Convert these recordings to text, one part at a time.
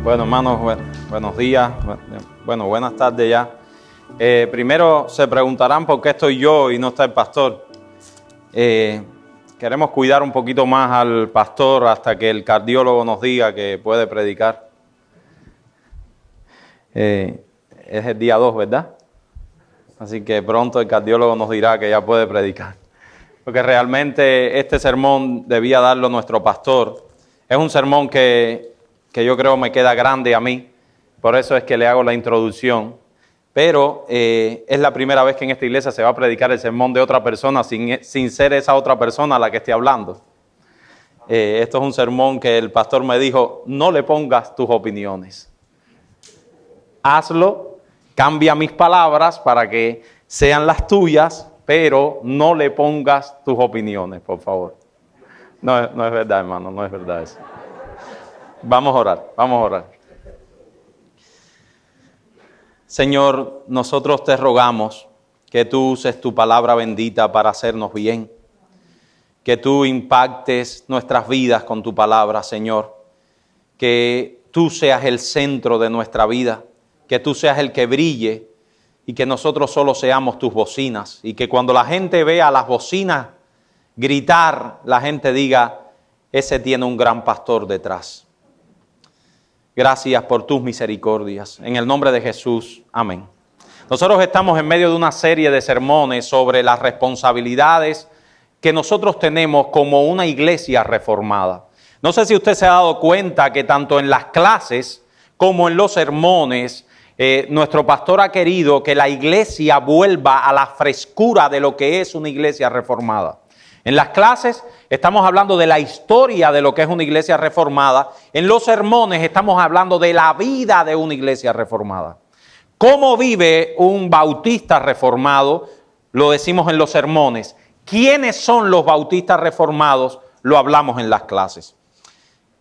Bueno, hermanos, buenos días, buenas tardes ya. Primero se preguntarán por qué estoy yo y no está el pastor. Queremos cuidar un poquito más al pastor hasta que el cardiólogo nos diga que puede predicar. Es el día 2, ¿verdad? Así que pronto el cardiólogo nos dirá que ya puede predicar. Porque realmente este sermón debía darlo nuestro pastor. Es un sermón que yo creo me queda grande a mí, por eso es que le hago la introducción, pero es la primera vez que en esta iglesia se va a predicar el sermón de otra persona sin ser esa otra persona a la que esté hablando. Esto es un sermón que el pastor me dijo, no le pongas tus opiniones, hazlo, cambia mis palabras para que sean las tuyas, pero no le pongas tus opiniones, por favor. No es verdad, hermano, no es verdad eso. Vamos a orar. Señor, nosotros te rogamos que tú uses tu palabra bendita para hacernos bien. Que tú impactes nuestras vidas con tu palabra, Señor. Que tú seas el centro de nuestra vida. Que tú seas el que brille y que nosotros solo seamos tus bocinas. Y que cuando la gente vea las bocinas gritar, la gente diga, ese tiene un gran pastor detrás. Gracias por tus misericordias. En el nombre de Jesús, amén. Nosotros estamos en medio de una serie de sermones sobre las responsabilidades que nosotros tenemos como una iglesia reformada. No sé si usted se ha dado cuenta que tanto en las clases como en los sermones, nuestro pastor ha querido que la iglesia vuelva a la frescura de lo que es una iglesia reformada. En las clases estamos hablando de la historia de lo que es una iglesia reformada. En los sermones estamos hablando de la vida de una iglesia reformada. ¿Cómo vive un bautista reformado? Lo decimos en los sermones. ¿Quiénes son los bautistas reformados? Lo hablamos en las clases.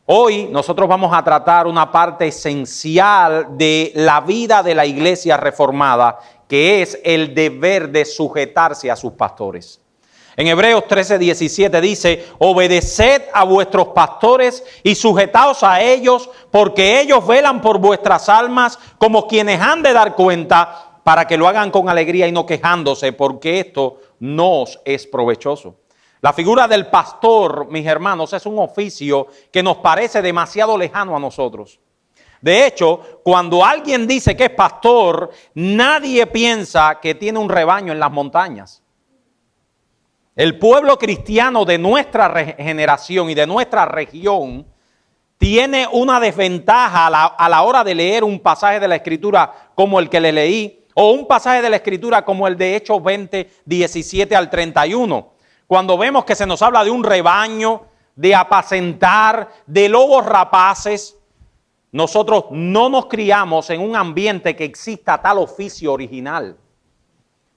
Hoy nosotros vamos a tratar una parte esencial de la vida de la iglesia reformada, que es el deber de sujetarse a sus pastores. En Hebreos 13:17 dice, obedeced a vuestros pastores y sujetaos a ellos, porque ellos velan por vuestras almas como quienes han de dar cuenta, para que lo hagan con alegría y no quejándose, porque esto no os es provechoso. La figura del pastor, mis hermanos, es un oficio que nos parece demasiado lejano a nosotros. De hecho, cuando alguien dice que es pastor, nadie piensa que tiene un rebaño en las montañas. El pueblo cristiano de nuestra generación y de nuestra región tiene una desventaja a la hora de leer un pasaje de la Escritura como el que le leí, o un pasaje de la Escritura como el de Hechos 20, 17 al 31. Cuando vemos que se nos habla de un rebaño, de apacentar, de lobos rapaces, nosotros no nos criamos en un ambiente que exista tal oficio original.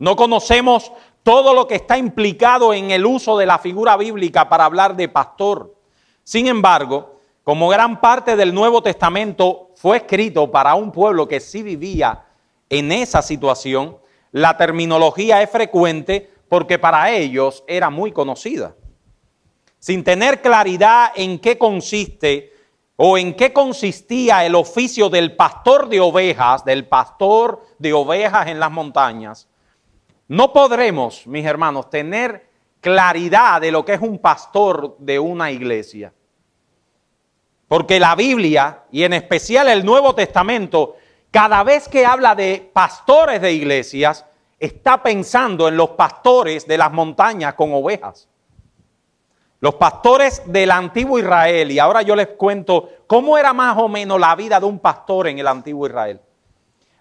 No conocemos todo lo que está implicado en el uso de la figura bíblica para hablar de pastor. Sin embargo, como gran parte del Nuevo Testamento fue escrito para un pueblo que sí vivía en esa situación, la terminología es frecuente porque para ellos era muy conocida. Sin tener claridad en qué consiste o en qué consistía el oficio del pastor de ovejas en las montañas, no podremos, mis hermanos, tener claridad de lo que es un pastor de una iglesia. Porque la Biblia, y en especial el Nuevo Testamento, cada vez que habla de pastores de iglesias, está pensando en los pastores de las montañas con ovejas. Los pastores del antiguo Israel, y ahora yo les cuento cómo era más o menos la vida de un pastor en el antiguo Israel.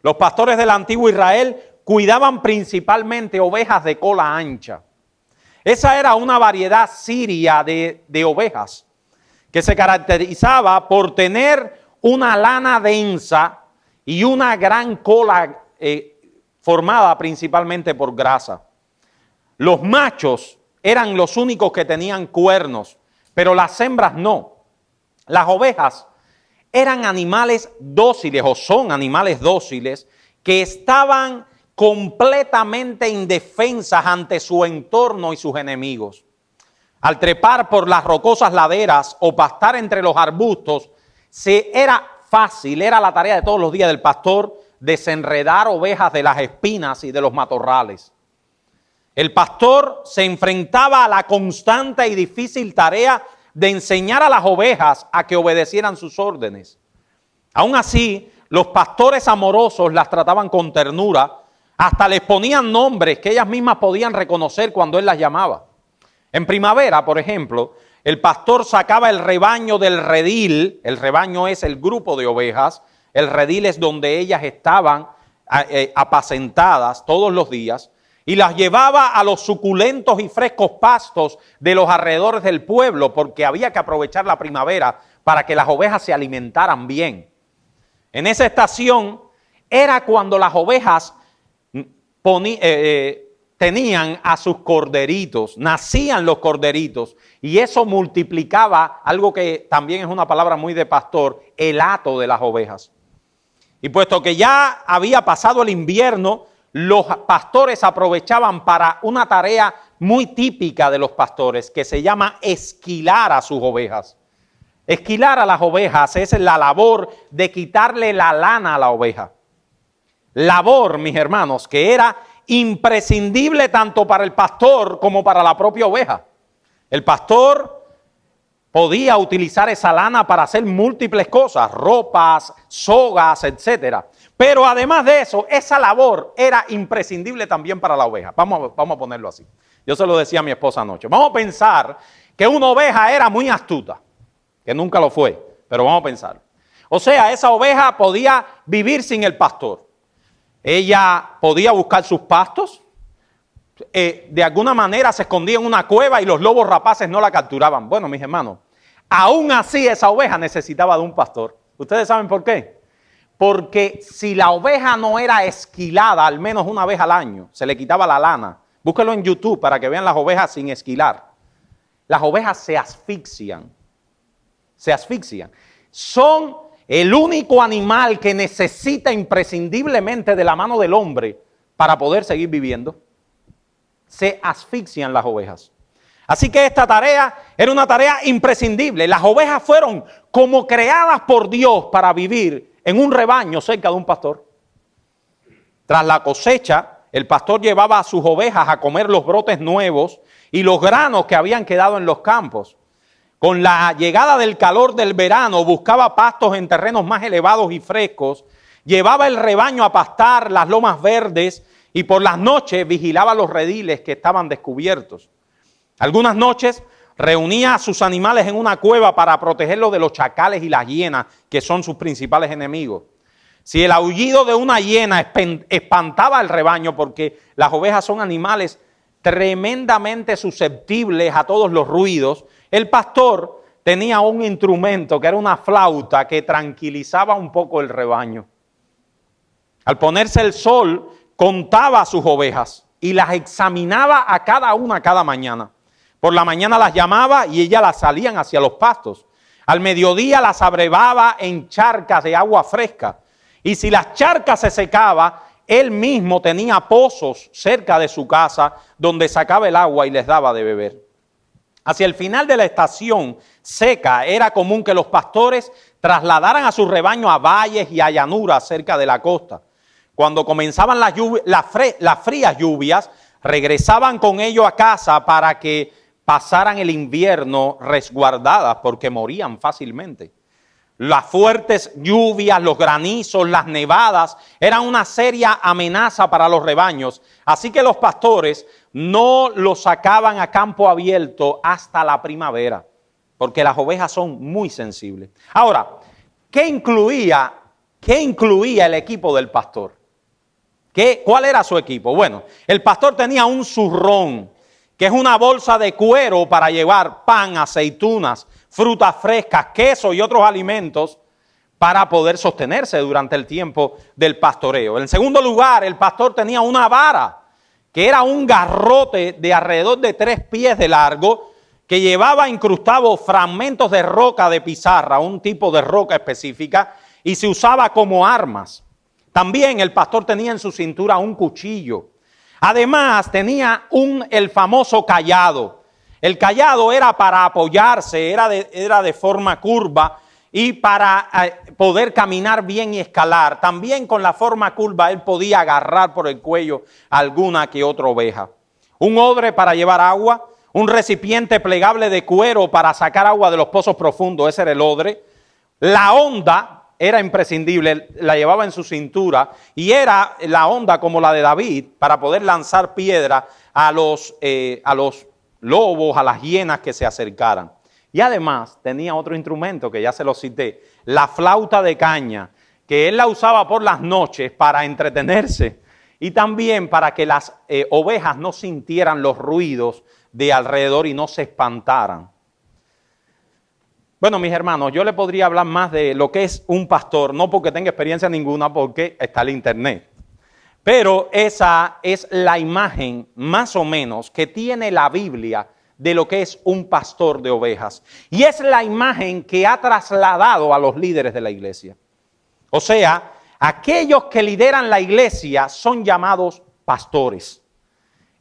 Los pastores del antiguo Israel cuidaban principalmente ovejas de cola ancha. Esa era una variedad siria de ovejas que se caracterizaba por tener una lana densa y una gran cola formada principalmente por grasa. Los machos eran los únicos que tenían cuernos, pero las hembras no. Las ovejas eran animales dóciles o son animales dóciles que estaban completamente indefensas ante su entorno y sus enemigos. Al trepar por las rocosas laderas o pastar entre los arbustos, era fácil, era la tarea de todos los días del pastor desenredar ovejas de las espinas y de los matorrales. El pastor se enfrentaba a la constante y difícil tarea de enseñar a las ovejas a que obedecieran sus órdenes. Aún así, los pastores amorosos las trataban con ternura, hasta les ponían nombres que ellas mismas podían reconocer cuando él las llamaba. En primavera, por ejemplo, el pastor sacaba el rebaño del redil. El rebaño es el grupo de ovejas. El redil es donde ellas estaban apacentadas todos los días, y las llevaba a los suculentos y frescos pastos de los alrededores del pueblo, porque había que aprovechar la primavera para que las ovejas se alimentaran bien. En esa estación era cuando las ovejas tenían a sus corderitos, nacían los corderitos, y eso multiplicaba algo que también es una palabra muy de pastor, el hato de las ovejas. Y puesto que ya había pasado el invierno, los pastores aprovechaban para una tarea muy típica de los pastores, que se llama esquilar a sus ovejas. Esquilar a las ovejas es la labor de quitarle la lana a la oveja. Labor, mis hermanos, que era imprescindible tanto para el pastor como para la propia oveja. El pastor podía utilizar esa lana para hacer múltiples cosas, ropas, sogas, etcétera. Pero además de eso, esa labor era imprescindible también para la oveja. Vamos a ponerlo así. Yo se lo decía a mi esposa anoche. Vamos a pensar que una oveja era muy astuta, que nunca lo fue, pero vamos a pensar. O sea, esa oveja podía vivir sin el pastor. Ella podía buscar sus pastos. De alguna manera se escondía en una cueva y los lobos rapaces no la capturaban. Bueno, mis hermanos, aún así esa oveja necesitaba de un pastor. ¿Ustedes saben por qué? Porque si la oveja no era esquilada al menos una vez al año, se le quitaba la lana. Búsquelo en YouTube para que vean las ovejas sin esquilar. Las ovejas se asfixian. Se asfixian. Son el único animal que necesita imprescindiblemente de la mano del hombre para poder seguir viviendo. Se asfixian las ovejas. Así que esta tarea era una tarea imprescindible. Las ovejas fueron como creadas por Dios para vivir en un rebaño cerca de un pastor. Tras la cosecha, el pastor llevaba a sus ovejas a comer los brotes nuevos y los granos que habían quedado en los campos. Con la llegada del calor del verano, buscaba pastos en terrenos más elevados y frescos, llevaba el rebaño a pastar las lomas verdes y por las noches vigilaba los rediles que estaban descubiertos. Algunas noches reunía a sus animales en una cueva para protegerlos de los chacales y las hienas, que son sus principales enemigos. Si el aullido de una hiena espantaba al rebaño, porque las ovejas son animales tremendamente susceptibles a todos los ruidos, el pastor tenía un instrumento que era una flauta que tranquilizaba un poco el rebaño. Al ponerse el sol, contaba a sus ovejas y las examinaba a cada una cada mañana. Por la mañana las llamaba y ellas las salían hacia los pastos. Al mediodía las abrevaba en charcas de agua fresca. Y si las charcas se secaban, él mismo tenía pozos cerca de su casa donde sacaba el agua y les daba de beber. Hacia el final de la estación seca era común que los pastores trasladaran a su rebaño a valles y a llanuras cerca de la costa. Cuando comenzaban las frías lluvias, regresaban con ellos a casa para que pasaran el invierno resguardadas porque morían fácilmente. Las fuertes lluvias, los granizos, las nevadas eran una seria amenaza para los rebaños. Así que los pastores no los sacaban a campo abierto hasta la primavera, porque las ovejas son muy sensibles. Ahora, ¿qué incluía el equipo del pastor? ¿Cuál era su equipo? Bueno, el pastor tenía un zurrón, que es una bolsa de cuero para llevar pan, aceitunas, frutas frescas, queso y otros alimentos para poder sostenerse durante el tiempo del pastoreo. En segundo lugar, el pastor tenía una vara, que era un garrote de alrededor de 3 pies de largo, que llevaba incrustados fragmentos de roca de pizarra, un tipo de roca específica, y se usaba como armas. También el pastor tenía en su cintura un cuchillo. Además tenía el famoso cayado. El cayado era para apoyarse, era de forma curva y para poder caminar bien y escalar. También con la forma curva él podía agarrar por el cuello alguna que otra oveja. Un odre para llevar agua, un recipiente plegable de cuero para sacar agua de los pozos profundos, ese era el odre. La honda era imprescindible, la llevaba en su cintura y era la honda como la de David para poder lanzar piedra a los lobos, a las hienas que se acercaran. Y además tenía otro instrumento que ya se lo cité, la flauta de caña, que él la usaba por las noches para entretenerse y también para que las ovejas no sintieran los ruidos de alrededor y no se espantaran. Bueno, mis hermanos, yo le podría hablar más de lo que es un pastor, no porque tenga experiencia ninguna, porque está el internet. Pero esa es la imagen, más o menos, que tiene la Biblia de lo que es un pastor de ovejas. Y es la imagen que ha trasladado a los líderes de la iglesia. O sea, aquellos que lideran la iglesia son llamados pastores.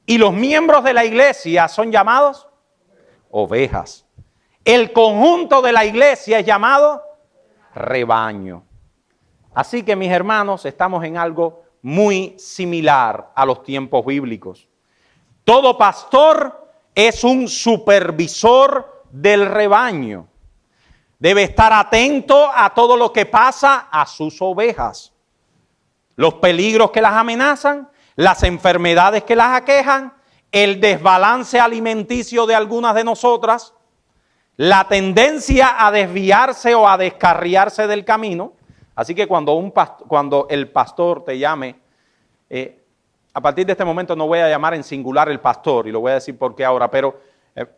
Y los miembros de la iglesia son llamados ovejas. El conjunto de la iglesia es llamado rebaño. Así que, mis hermanos, estamos en algo muy similar a los tiempos bíblicos. Todo pastor es un supervisor del rebaño. Debe estar atento a todo lo que pasa a sus ovejas. Los peligros que las amenazan, las enfermedades que las aquejan, el desbalance alimenticio de algunas de nosotras, la tendencia a desviarse o a descarriarse del camino. Así que cuando el pastor te llame, a partir de este momento no voy a llamar en singular el pastor, y lo voy a decir por qué ahora, pero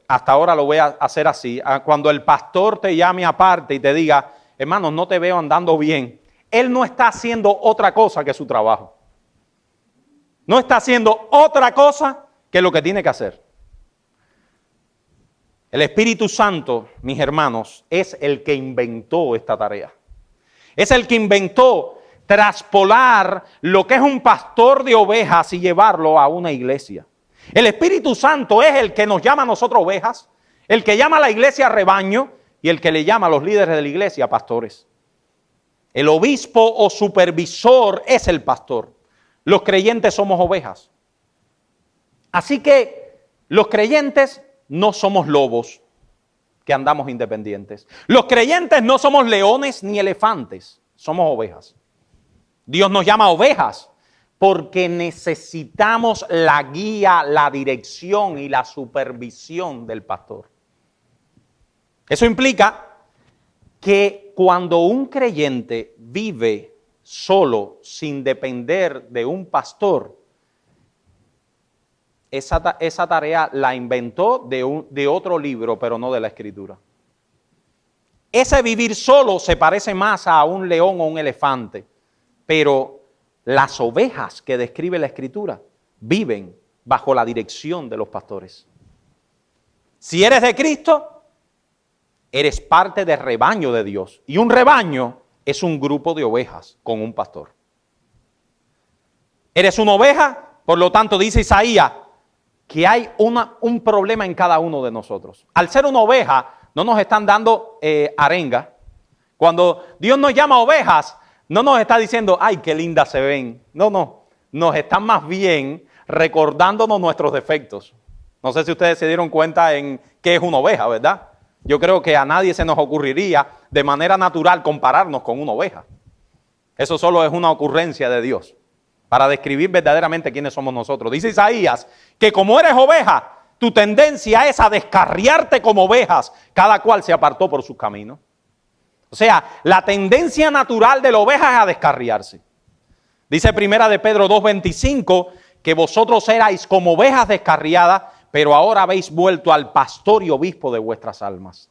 hasta ahora lo voy a hacer así. Cuando el pastor te llame aparte y te diga, hermano, no te veo andando bien, él no está haciendo otra cosa que su trabajo. No está haciendo otra cosa que lo que tiene que hacer. El Espíritu Santo, mis hermanos, es el que inventó esta tarea. Es el que inventó traspolar lo que es un pastor de ovejas y llevarlo a una iglesia. El Espíritu Santo es el que nos llama a nosotros ovejas, el que llama a la iglesia rebaño y el que le llama a los líderes de la iglesia pastores. El obispo o supervisor es el pastor. Los creyentes somos ovejas. Así que los creyentes no somos lobos que andamos independientes. Los creyentes no somos leones ni elefantes, somos ovejas. Dios nos llama ovejas porque necesitamos la guía, la dirección y la supervisión del pastor. Eso implica que cuando un creyente vive solo, sin depender de un pastor, esa tarea la inventó de otro libro, pero no de la Escritura. Ese vivir solo se parece más a un león o un elefante, pero las ovejas que describe la Escritura viven bajo la dirección de los pastores. Si eres de Cristo, eres parte del rebaño de Dios. Y un rebaño es un grupo de ovejas con un pastor. Eres una oveja, por lo tanto dice Isaías, que hay un problema en cada uno de nosotros. Al ser una oveja, no nos están dando arenga. Cuando Dios nos llama ovejas, no nos está diciendo, ay, qué lindas se ven. No, nos están más bien recordándonos nuestros defectos. No sé si ustedes se dieron cuenta en qué es una oveja, ¿verdad? Yo creo que a nadie se nos ocurriría de manera natural compararnos con una oveja. Eso solo es una ocurrencia de Dios para describir verdaderamente quiénes somos nosotros. Dice Isaías que como eres oveja, tu tendencia es a descarriarte como ovejas, cada cual se apartó por sus caminos. O sea, la tendencia natural de la oveja es a descarriarse. Dice Primera de Pedro 2:25 que vosotros erais como ovejas descarriadas, pero ahora habéis vuelto al pastor y obispo de vuestras almas.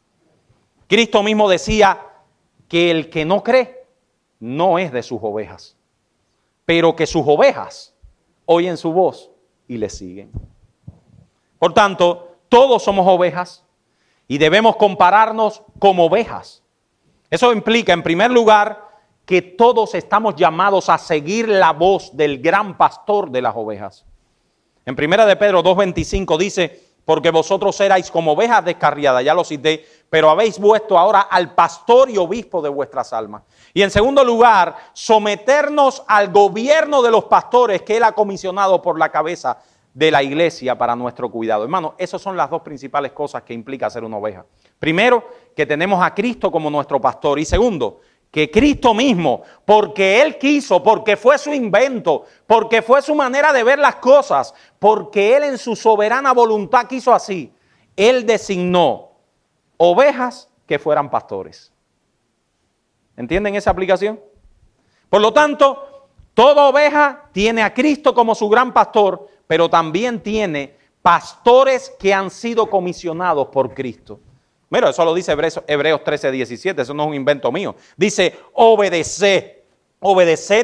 Cristo mismo decía que el que no cree no es de sus ovejas, pero que sus ovejas oyen su voz y le siguen. Por tanto, todos somos ovejas y debemos compararnos como ovejas. Eso implica, en primer lugar, que todos estamos llamados a seguir la voz del gran pastor de las ovejas. En 1 de Pedro 2:25 dice porque vosotros erais como ovejas descarriadas, ya lo cité, pero habéis vuelto ahora al pastor y obispo de vuestras almas. Y en segundo lugar, someternos al gobierno de los pastores que Él ha comisionado por la cabeza de la iglesia para nuestro cuidado. Hermano, esas son las dos principales cosas que implica ser una oveja. Primero, que tenemos a Cristo como nuestro pastor. Y segundo, que Cristo mismo, porque Él quiso, porque fue su invento, porque fue su manera de ver las cosas, porque Él en su soberana voluntad quiso así, Él designó ovejas que fueran pastores. ¿Entienden esa aplicación? Por lo tanto, toda oveja tiene a Cristo como su gran pastor, pero también tiene pastores que han sido comisionados por Cristo. Mira, eso lo dice Hebreos 13:17, eso no es un invento mío. Dice, obedeced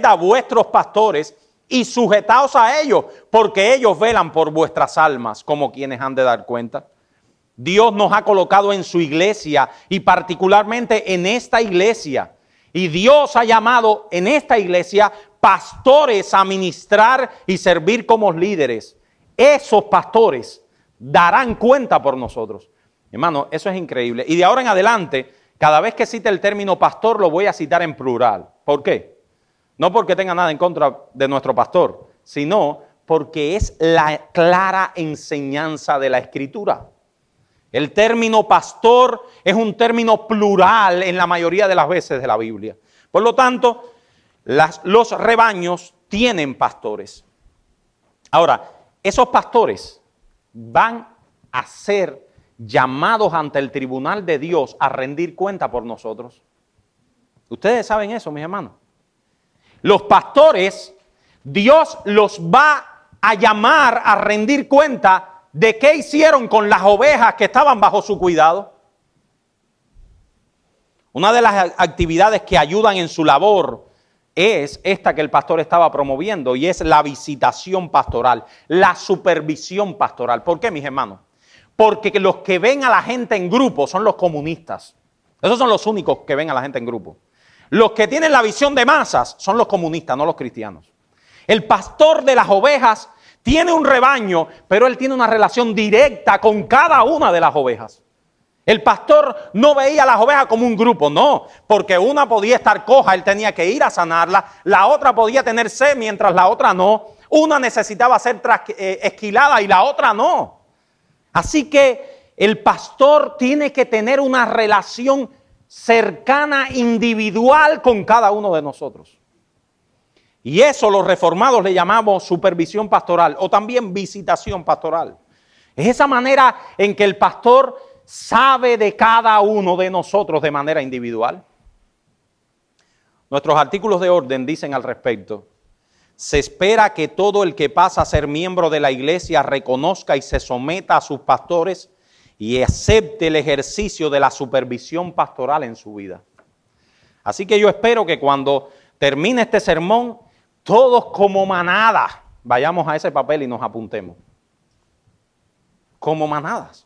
a vuestros pastores y sujetaos a ellos, porque ellos velan por vuestras almas, como quienes han de dar cuenta. Dios nos ha colocado en su iglesia y particularmente en esta iglesia. Y Dios ha llamado en esta iglesia pastores a ministrar y servir como líderes. Esos pastores darán cuenta por nosotros. Hermano, eso es increíble. Y de ahora en adelante, cada vez que cite el término pastor, lo voy a citar en plural. ¿Por qué? No porque tenga nada en contra de nuestro pastor, sino porque es la clara enseñanza de la Escritura. El término pastor es un término plural en la mayoría de las veces de la Biblia. Por lo tanto, los rebaños tienen pastores. Ahora, esos pastores van a ser llamados ante el tribunal de Dios a rendir cuenta por nosotros. Ustedes saben eso, mis hermanos. Los pastores, Dios los va a llamar a rendir cuenta de qué hicieron con las ovejas que estaban bajo su cuidado. Una de las actividades que ayudan en su labor es esta que el pastor estaba promoviendo, y es la visitación pastoral, la supervisión pastoral. ¿Por qué, mis hermanos? Porque los que ven a la gente en grupo son los comunistas. Esos son los únicos que ven a la gente en grupo. Los que tienen la visión de masas son los comunistas, no los cristianos. El pastor de las ovejas tiene un rebaño, pero él tiene una relación directa con cada una de las ovejas. El pastor no veía a las ovejas como un grupo, no, porque una podía estar coja, él tenía que ir a sanarla, la otra podía tener sed mientras la otra no, una necesitaba ser esquilada y la otra no. Así que el pastor tiene que tener una relación cercana, individual con cada uno de nosotros. Y eso los reformados le llamamos supervisión pastoral o también visitación pastoral. Es esa manera en que el pastor sabe de cada uno de nosotros de manera individual. Nuestros artículos de orden dicen al respecto: se espera que todo el que pasa a ser miembro de la iglesia reconozca y se someta a sus pastores y acepte el ejercicio de la supervisión pastoral en su vida. Así que yo espero que cuando termine este sermón, todos como manada vayamos a ese papel y nos apuntemos. Como manadas.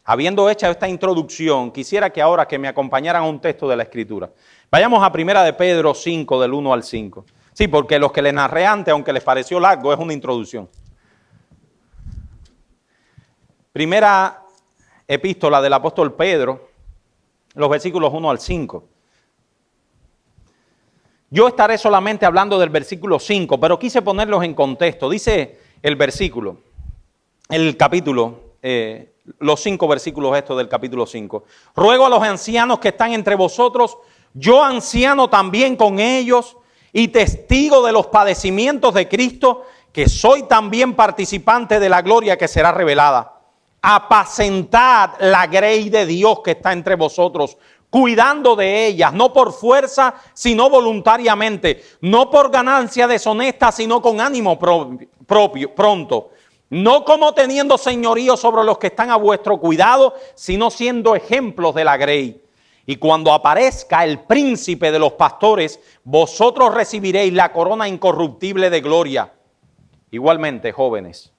Habiendo hecho esta introducción, quisiera que ahora que me acompañaran a un texto de la Escritura. Vayamos a 1 de Pedro 5, del 1 al 5. Sí, porque los que les narré antes, aunque les pareció largo, es una introducción. Primera epístola del apóstol Pedro, los versículos 1 al 5. Yo estaré solamente hablando del versículo 5, pero quise ponerlos en contexto. Dice el versículo, el capítulo, los 5 versículos estos del capítulo 5. Ruego a los ancianos que están entre vosotros, yo anciano también con ellos y testigo de los padecimientos de Cristo, que soy también participante de la gloria que será revelada. Apacentad la grey de Dios que está entre vosotros, cuidando de ellas, no por fuerza, sino voluntariamente, no por ganancia deshonesta, sino con ánimo pronto, no como teniendo señorío sobre los que están a vuestro cuidado, sino siendo ejemplos de la grey. Y cuando aparezca el príncipe de los pastores, vosotros recibiréis la corona incorruptible de gloria. Igualmente, jóvenes,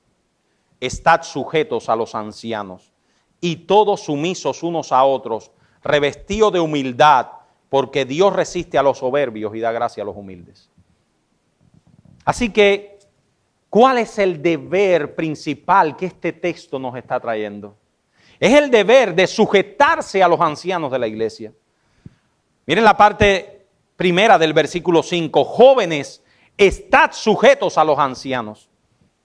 estad sujetos a los ancianos y todos sumisos unos a otros, revestidos de humildad, porque Dios resiste a los soberbios y da gracia a los humildes. Así que ¿Cuál es el deber principal que este texto nos está trayendo? Es el deber de sujetarse a los ancianos de la iglesia. Miren la parte primera del versículo 5. Jóvenes, estad sujetos a los ancianos.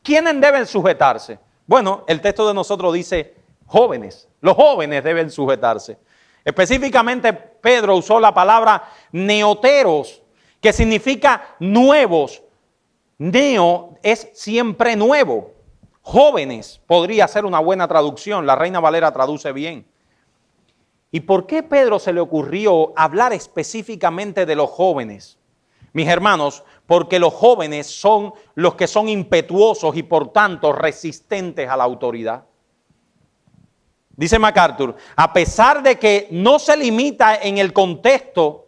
¿Quiénes deben sujetarse? Bueno, el texto de nosotros dice jóvenes. Los jóvenes deben sujetarse. Específicamente Pedro usó la palabra neoteros, que significa nuevos. Neo es siempre nuevo. Jóvenes podría ser una buena traducción. La Reina Valera traduce bien. ¿Y por qué Pedro se le ocurrió hablar específicamente de los jóvenes? Mis hermanos, porque los jóvenes son los que son impetuosos y por tanto resistentes a la autoridad. Dice MacArthur, a pesar de que no se limita en el contexto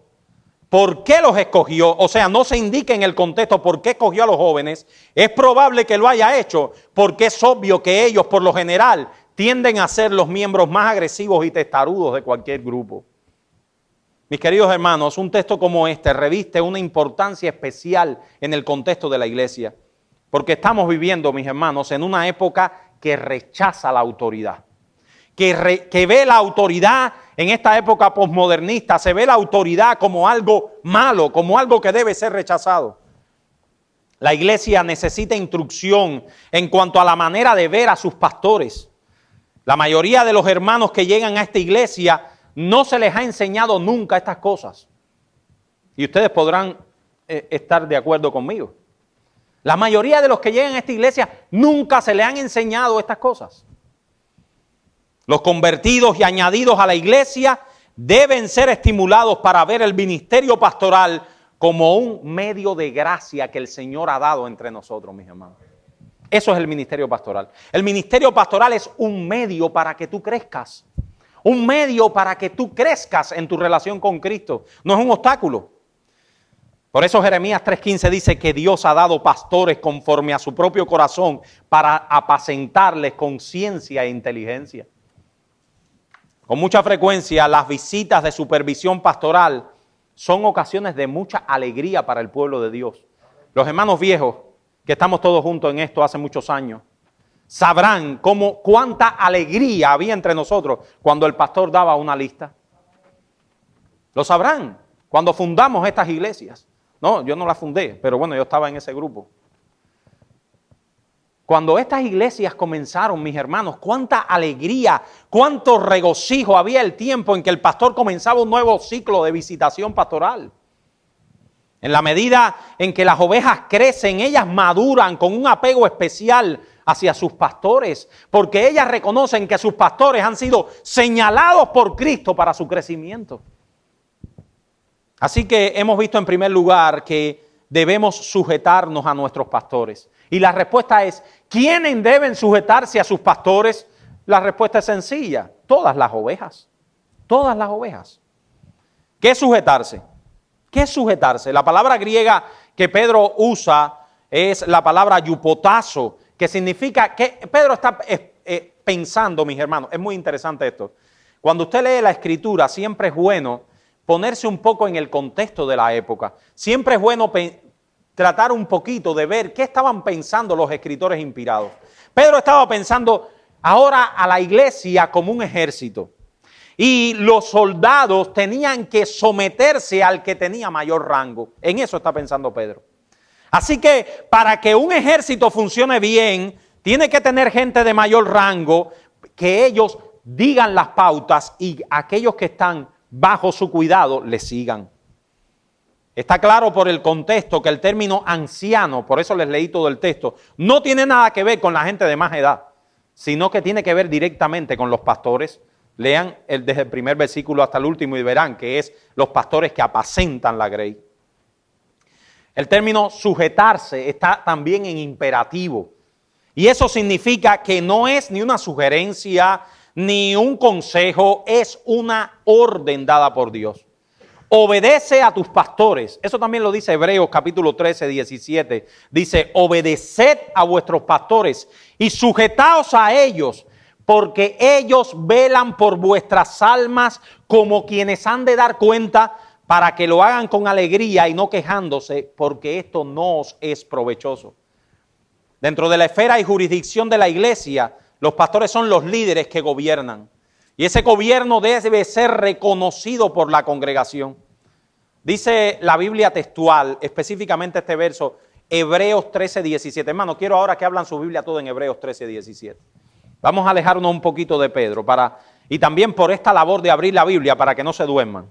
por qué los escogió, o sea, no se indica en el contexto por qué escogió a los jóvenes, es probable que lo haya hecho porque es obvio que ellos por lo general tienden a ser los miembros más agresivos y testarudos de cualquier grupo. Mis queridos hermanos, un texto como este reviste una importancia especial en el contexto de la iglesia, porque estamos viviendo, mis hermanos, en una época que rechaza la autoridad, que ve la autoridad en esta época posmodernista, se ve la autoridad como algo malo, como algo que debe ser rechazado. La iglesia necesita instrucción en cuanto a la manera de ver a sus pastores. La mayoría de los hermanos que llegan a esta iglesia no se les ha enseñado nunca estas cosas. Y ustedes podrán estar de acuerdo conmigo. La mayoría de los que llegan a esta iglesia nunca se les han enseñado estas cosas. Los convertidos y añadidos a la iglesia deben ser estimulados para ver el ministerio pastoral como un medio de gracia que el Señor ha dado entre nosotros, mis hermanos. Eso es el ministerio pastoral. El ministerio pastoral es un medio para que tú crezcas. Un medio para que tú crezcas en tu relación con Cristo. No es un obstáculo. Por eso Jeremías 3:15 dice que Dios ha dado pastores conforme a su propio corazón para apacentarles con ciencia e inteligencia. Con mucha frecuencia las visitas de supervisión pastoral son ocasiones de mucha alegría para el pueblo de Dios. Los hermanos viejos, que estamos todos juntos en esto hace muchos años, sabrán cuánta alegría había entre nosotros cuando el pastor daba una lista. Lo sabrán cuando fundamos estas iglesias. No, yo no las fundé, pero bueno, yo estaba en ese grupo. Cuando estas iglesias comenzaron, mis hermanos, cuánta alegría, cuánto regocijo había el tiempo en que el pastor comenzaba un nuevo ciclo de visitación pastoral. En la medida en que las ovejas crecen, ellas maduran con un apego especial hacia sus pastores, porque ellas reconocen que sus pastores han sido señalados por Cristo para su crecimiento. Así que hemos visto en primer lugar que debemos sujetarnos a nuestros pastores. Y la respuesta es, ¿quiénes deben sujetarse a sus pastores? La respuesta es sencilla, todas las ovejas. Todas las ovejas. ¿Qué es sujetarse? ¿Qué es sujetarse? La palabra griega que Pedro usa es la palabra yupotazo, que significa que Pedro está pensando, mis hermanos, es muy interesante esto. Cuando usted lee la Escritura, siempre es bueno ponerse un poco en el contexto de la época. Siempre es bueno tratar un poquito de ver qué estaban pensando los escritores inspirados. Pedro estaba pensando ahora a la iglesia como un ejército. Y los soldados tenían que someterse al que tenía mayor rango. En eso está pensando Pedro. Así que para que un ejército funcione bien, tiene que tener gente de mayor rango, que ellos digan las pautas y aquellos que están bajo su cuidado le sigan. Está claro por el contexto que el término anciano, por eso les leí todo el texto, no tiene nada que ver con la gente de más edad, sino que tiene que ver directamente con los pastores. Lean desde el primer versículo hasta el último y verán que es los pastores que apacentan la grey. El término sujetarse está también en imperativo. Y eso significa que no es ni una sugerencia, ni un consejo, es una orden dada por Dios. Obedece a tus pastores. Eso también lo dice Hebreos capítulo 13, 17. Dice, obedeced a vuestros pastores y sujetaos a ellos, porque ellos velan por vuestras almas como quienes han de dar cuenta, para que lo hagan con alegría y no quejándose, porque esto no os es provechoso. Dentro de la esfera y jurisdicción de la iglesia, los pastores son los líderes que gobiernan. Y ese gobierno debe ser reconocido por la congregación. Dice la Biblia textual, específicamente este verso, Hebreos 13, 17. Hermano, quiero ahora que hablan su Biblia todo en Hebreos 13, 17. Vamos a alejarnos un poquito de Pedro y también por esta labor de abrir la Biblia para que no se duerman.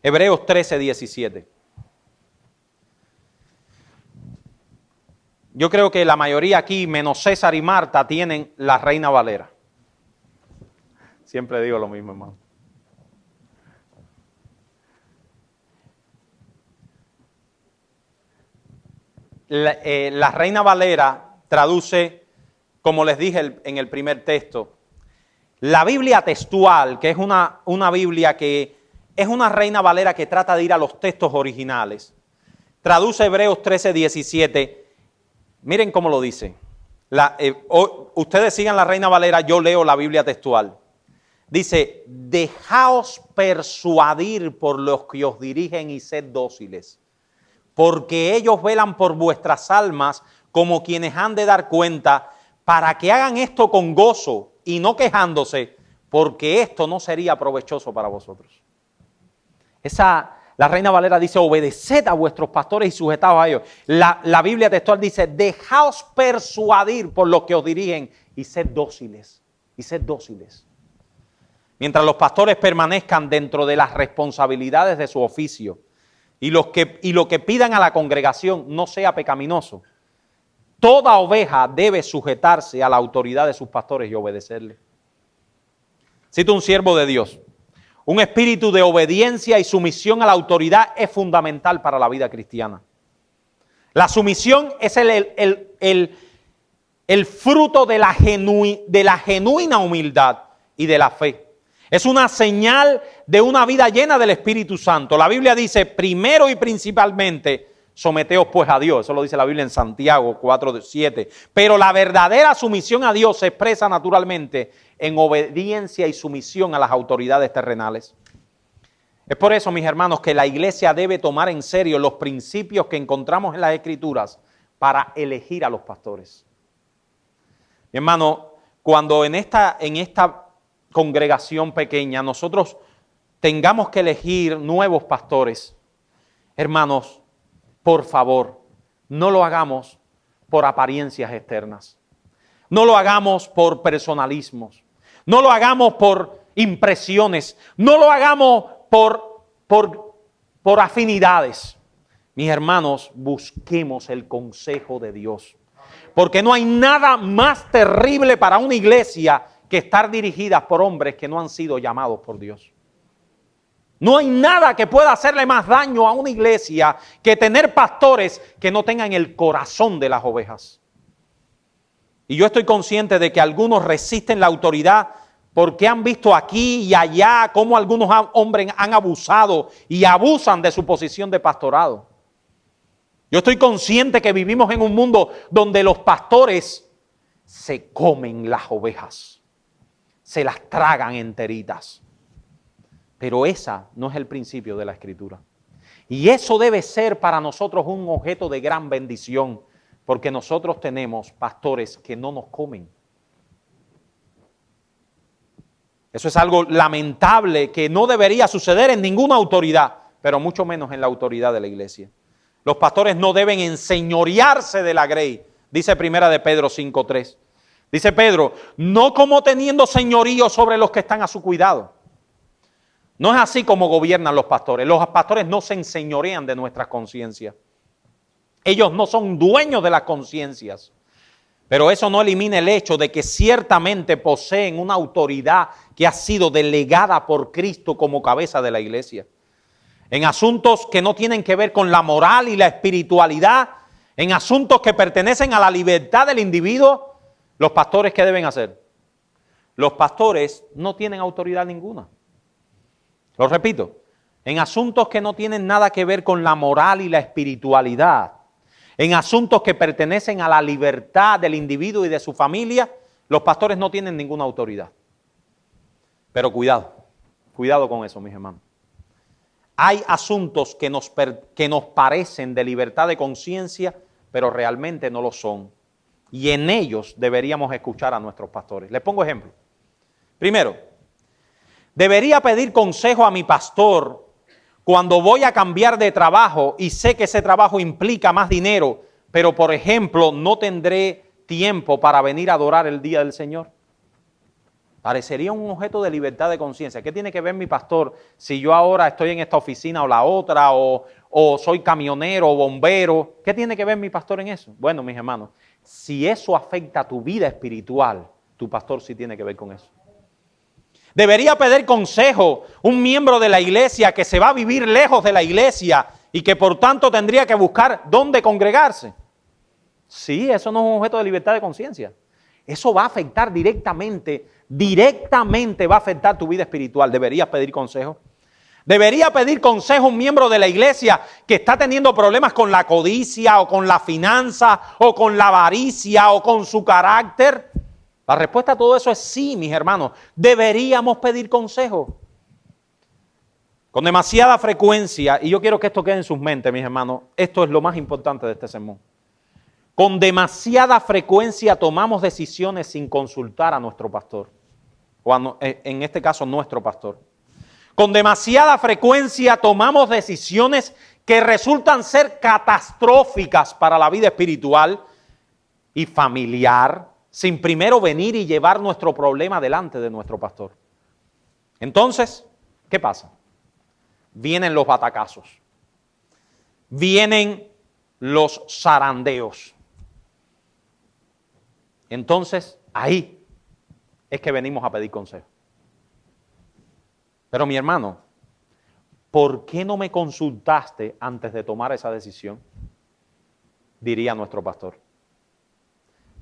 Hebreos 13, 17. Yo creo que la mayoría aquí, menos César y Marta, tienen la Reina Valera. Siempre digo lo mismo, hermano. La Reina Valera traduce, como les dije en el primer texto, la Biblia textual, que es una Biblia que es una Reina Valera que trata de ir a los textos originales. Traduce Hebreos 13, 17. Miren cómo lo dice. Ustedes sigan la Reina Valera, yo leo la Biblia textual. Dice, dejaos persuadir por los que os dirigen y sed dóciles, porque ellos velan por vuestras almas como quienes han de dar cuenta, para que hagan esto con gozo y no quejándose, porque esto no sería provechoso para vosotros. La Reina Valera dice, obedeced a vuestros pastores y sujetaos a ellos. La Biblia textual dice, dejaos persuadir por los que os dirigen y sed dóciles. Y sed dóciles. Mientras los pastores permanezcan dentro de las responsabilidades de su oficio y lo que pidan a la congregación no sea pecaminoso, toda oveja debe sujetarse a la autoridad de sus pastores y obedecerle. Cito un siervo de Dios. Un espíritu de obediencia y sumisión a la autoridad es fundamental para la vida cristiana. La sumisión es el fruto de la genuina humildad y de la fe. Es una señal de una vida llena del Espíritu Santo. La Biblia dice, primero y principalmente, someteos pues a Dios. Eso lo dice la Biblia en Santiago 4:7. Pero la verdadera sumisión a Dios se expresa naturalmente en obediencia y sumisión a las autoridades terrenales. Es por eso, mis hermanos, que la iglesia debe tomar en serio los principios que encontramos en las Escrituras para elegir a los pastores. Mi hermano, cuando en esta congregación pequeña nosotros tengamos que elegir nuevos pastores, hermanos, por favor, no lo hagamos por apariencias externas. No lo hagamos por personalismos. No lo hagamos por impresiones. No lo hagamos por afinidades. Mis hermanos, busquemos el consejo de Dios. Porque no hay nada más terrible para una iglesia que estar dirigida por hombres que no han sido llamados por Dios. No hay nada que pueda hacerle más daño a una iglesia que tener pastores que no tengan el corazón de las ovejas. Y yo estoy consciente de que algunos resisten la autoridad porque han visto aquí y allá cómo algunos hombres han abusado y abusan de su posición de pastorado. Yo estoy consciente que vivimos en un mundo donde los pastores se comen las ovejas, se las tragan enteritas. Pero esa no es el principio de la Escritura. Y eso debe ser para nosotros un objeto de gran bendición, porque nosotros tenemos pastores que no nos comen. Eso es algo lamentable que no debería suceder en ninguna autoridad, pero mucho menos en la autoridad de la iglesia. Los pastores no deben enseñorearse de la grey, dice Primera de Pedro 5:3. Dice Pedro, no como teniendo señorío sobre los que están a su cuidado. No es así como gobiernan los pastores. Los pastores no se enseñorean de nuestras conciencias. Ellos no son dueños de las conciencias. Pero eso no elimina el hecho de que ciertamente poseen una autoridad que ha sido delegada por Cristo como cabeza de la iglesia. En asuntos que no tienen que ver con la moral y la espiritualidad, en asuntos que pertenecen a la libertad del individuo, los pastores, ¿qué deben hacer? Los pastores no tienen autoridad ninguna. Lo repito, en asuntos que no tienen nada que ver con la moral y la espiritualidad, en asuntos que pertenecen a la libertad del individuo y de su familia, los pastores no tienen ninguna autoridad. Pero cuidado con eso, mis hermanos. hay asuntos que nos parecen de libertad de conciencia, pero realmente no lo son. Y en ellos deberíamos escuchar a nuestros pastores. Les pongo ejemplo. Primero, debería pedir consejo a mi pastor cuando voy a cambiar de trabajo y sé que ese trabajo implica más dinero, pero por ejemplo no tendré tiempo para venir a adorar el día del Señor. Parecería un objeto de libertad de conciencia. ¿Qué tiene que ver mi pastor si yo ahora estoy en esta oficina o la otra, o soy camionero o bombero? ¿Qué tiene que ver mi pastor en eso? Bueno, mis hermanos, si eso afecta a tu vida espiritual, tu pastor sí tiene que ver con eso. Debería pedir consejo un miembro de la iglesia que se va a vivir lejos de la iglesia y que por tanto tendría que buscar dónde congregarse. Sí, eso no es un objeto de libertad de conciencia. Eso va a afectar directamente va a afectar tu vida espiritual. ¿Deberías pedir consejo? ¿Debería pedir consejo un miembro de la iglesia que está teniendo problemas con la codicia o con la finanza o con la avaricia o con su carácter? La respuesta a todo eso es sí, mis hermanos. Deberíamos pedir consejo. Con demasiada frecuencia, y yo quiero que esto quede en sus mentes, mis hermanos, esto es lo más importante de este sermón. Con demasiada frecuencia tomamos decisiones sin consultar a nuestro pastor, o en este caso nuestro pastor. Con demasiada frecuencia tomamos decisiones que resultan ser catastróficas para la vida espiritual y familiar, sin primero venir y llevar nuestro problema delante de nuestro pastor. Entonces, ¿qué pasa? Vienen los batacazos, vienen los zarandeos. Entonces, ahí es que venimos a pedir consejo. Pero mi hermano, ¿por qué no me consultaste antes de tomar esa decisión? Diría nuestro pastor.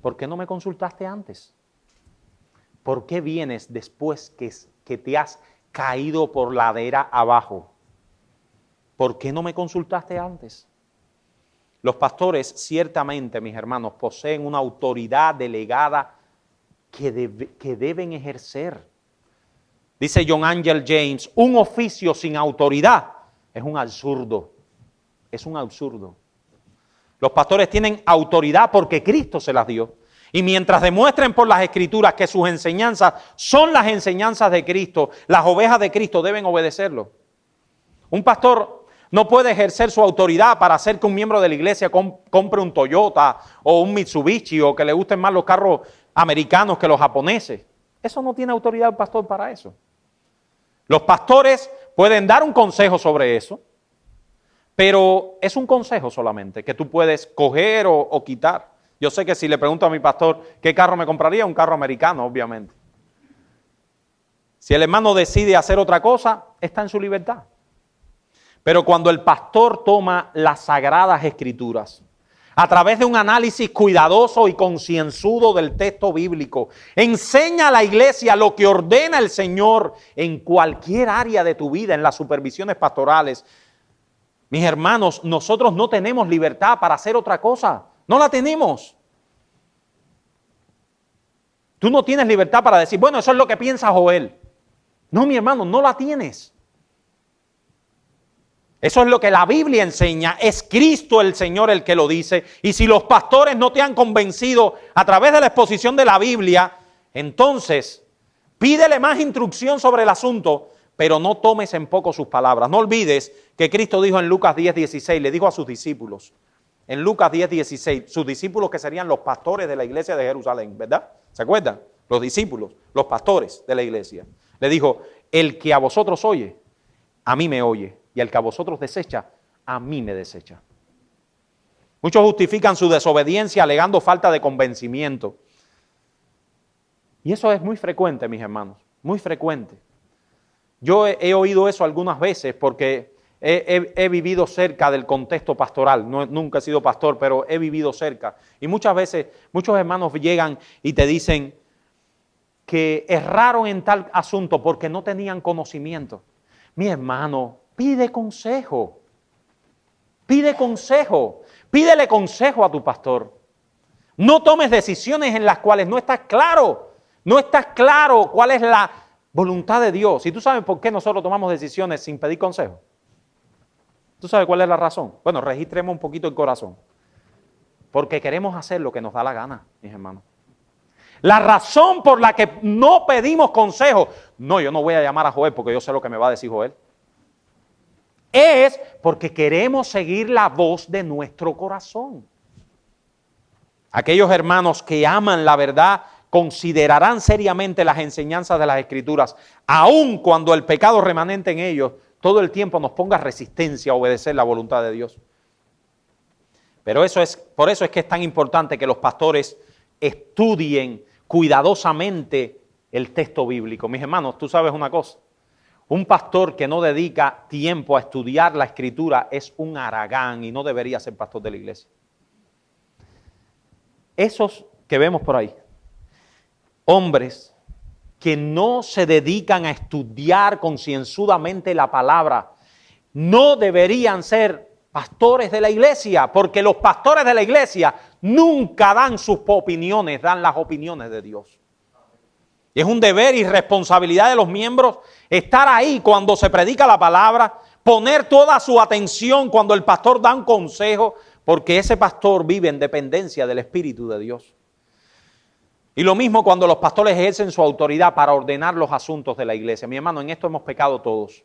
¿Por qué no me consultaste antes? ¿Por qué vienes después que te has caído por ladera abajo? ¿Por qué no me consultaste antes? Los pastores, ciertamente, mis hermanos, poseen una autoridad delegada que deben ejercer. Dice John Angel James, un oficio sin autoridad es un absurdo. Es un absurdo. Los pastores tienen autoridad porque Cristo se las dio. Y mientras demuestren por las Escrituras que sus enseñanzas son las enseñanzas de Cristo, las ovejas de Cristo deben obedecerlo. Un pastor no puede ejercer su autoridad para hacer que un miembro de la iglesia compre un Toyota o un Mitsubishi o que le gusten más los carros americanos que los japoneses. Eso no tiene autoridad el pastor para eso. Los pastores pueden dar un consejo sobre eso, pero es un consejo solamente que tú puedes coger o quitar. Yo sé que si le pregunto a mi pastor qué carro me compraría, un carro americano, obviamente. Si el hermano decide hacer otra cosa, está en su libertad. Pero cuando el pastor toma las sagradas escrituras, a través de un análisis cuidadoso y concienzudo del texto bíblico, enseña a la iglesia lo que ordena el Señor en cualquier área de tu vida, en las supervisiones pastorales. Mis hermanos, nosotros no tenemos libertad para hacer otra cosa. No la tenemos. Tú no tienes libertad para decir, bueno, eso es lo que piensa Joel. No, mi hermano, no la tienes. Eso es lo que la Biblia enseña, es Cristo el Señor el que lo dice. Y si los pastores no te han convencido a través de la exposición de la Biblia, entonces pídele más instrucción sobre el asunto, pero no tomes en poco sus palabras. No olvides que Cristo dijo en Lucas 10:16, le dijo a sus discípulos, en Lucas 10:16, sus discípulos que serían los pastores de la iglesia de Jerusalén, ¿verdad? ¿Se acuerdan? Los discípulos, los pastores de la iglesia. Le dijo, el que a vosotros oye, a mí me oye. Y el que a vosotros desecha, a mí me desecha. Muchos justifican su desobediencia alegando falta de convencimiento. Y eso es muy frecuente, mis hermanos, muy frecuente. Yo he oído eso algunas veces porque he vivido cerca del contexto pastoral. Nunca he sido pastor, pero he vivido cerca. Y muchas veces, muchos hermanos llegan y te dicen que erraron en tal asunto porque no tenían conocimiento. Mi hermano, pide consejo. Pide consejo. Pídele consejo a tu pastor. No tomes decisiones en las cuales no estás claro. No estás claro cuál es la voluntad de Dios. ¿Y tú sabes por qué nosotros tomamos decisiones sin pedir consejo? ¿Tú sabes cuál es la razón? Bueno, registremos un poquito el corazón. Porque queremos hacer lo que nos da la gana, mis hermanos. La razón por la que no pedimos consejo, no, yo no voy a llamar a Joel porque yo sé lo que me va a decir Joel, es porque queremos seguir la voz de nuestro corazón. Aquellos hermanos que aman la verdad considerarán seriamente las enseñanzas de las Escrituras, aun cuando el pecado remanente en ellos todo el tiempo nos ponga resistencia a obedecer la voluntad de Dios. Pero por eso es que es tan importante que los pastores estudien cuidadosamente el texto bíblico. Mis hermanos, tú sabes una cosa, un pastor que no dedica tiempo a estudiar la Escritura es un haragán y no debería ser pastor de la iglesia. Esos que vemos por ahí, hombres que no se dedican a estudiar concienzudamente la palabra, no deberían ser pastores de la iglesia, porque los pastores de la iglesia nunca dan sus opiniones, dan las opiniones de Dios. Es un deber y responsabilidad de los miembros estar ahí cuando se predica la palabra, poner toda su atención cuando el pastor da un consejo, porque ese pastor vive en dependencia del Espíritu de Dios. Y lo mismo cuando los pastores ejercen su autoridad para ordenar los asuntos de la iglesia. Mi hermano, en esto hemos pecado todos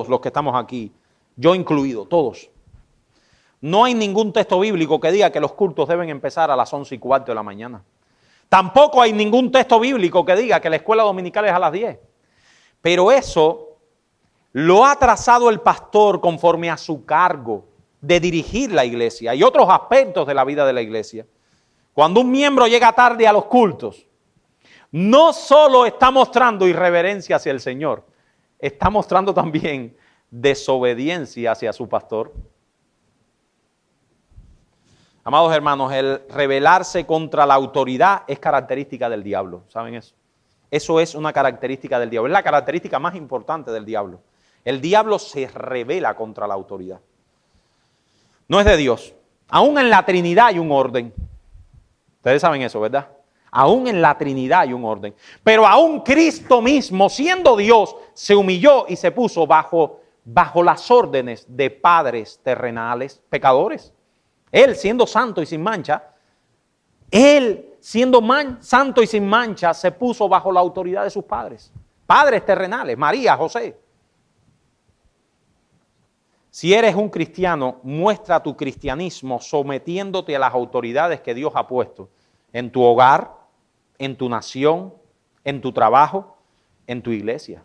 los que estamos aquí, yo incluido, todos. No hay ningún texto bíblico que diga que los cultos deben empezar a las 11:15 de la mañana. Tampoco hay ningún texto bíblico que diga que la escuela dominical es a las 10. Pero eso lo ha trazado el pastor conforme a su cargo de dirigir la iglesia y otros aspectos de la vida de la iglesia. Cuando un miembro llega tarde a los cultos, no solo está mostrando irreverencia hacia el Señor, está mostrando también desobediencia hacia su pastor. Amados hermanos, el rebelarse contra la autoridad es característica del diablo. ¿Saben eso? Eso es una característica del diablo. Es la característica más importante del diablo. El diablo se rebela contra la autoridad. No es de Dios. Aún en la Trinidad hay un orden. Ustedes saben eso, ¿verdad? Aún en la Trinidad hay un orden. Pero aún Cristo mismo, siendo Dios, se humilló y se puso bajo las órdenes de padres terrenales, pecadores. Él siendo santo y sin mancha, santo y sin mancha, se puso bajo la autoridad de sus padres. Padres terrenales, María, José. Si eres un cristiano, muestra tu cristianismo sometiéndote a las autoridades que Dios ha puesto en tu hogar, en tu nación, en tu trabajo, en tu iglesia.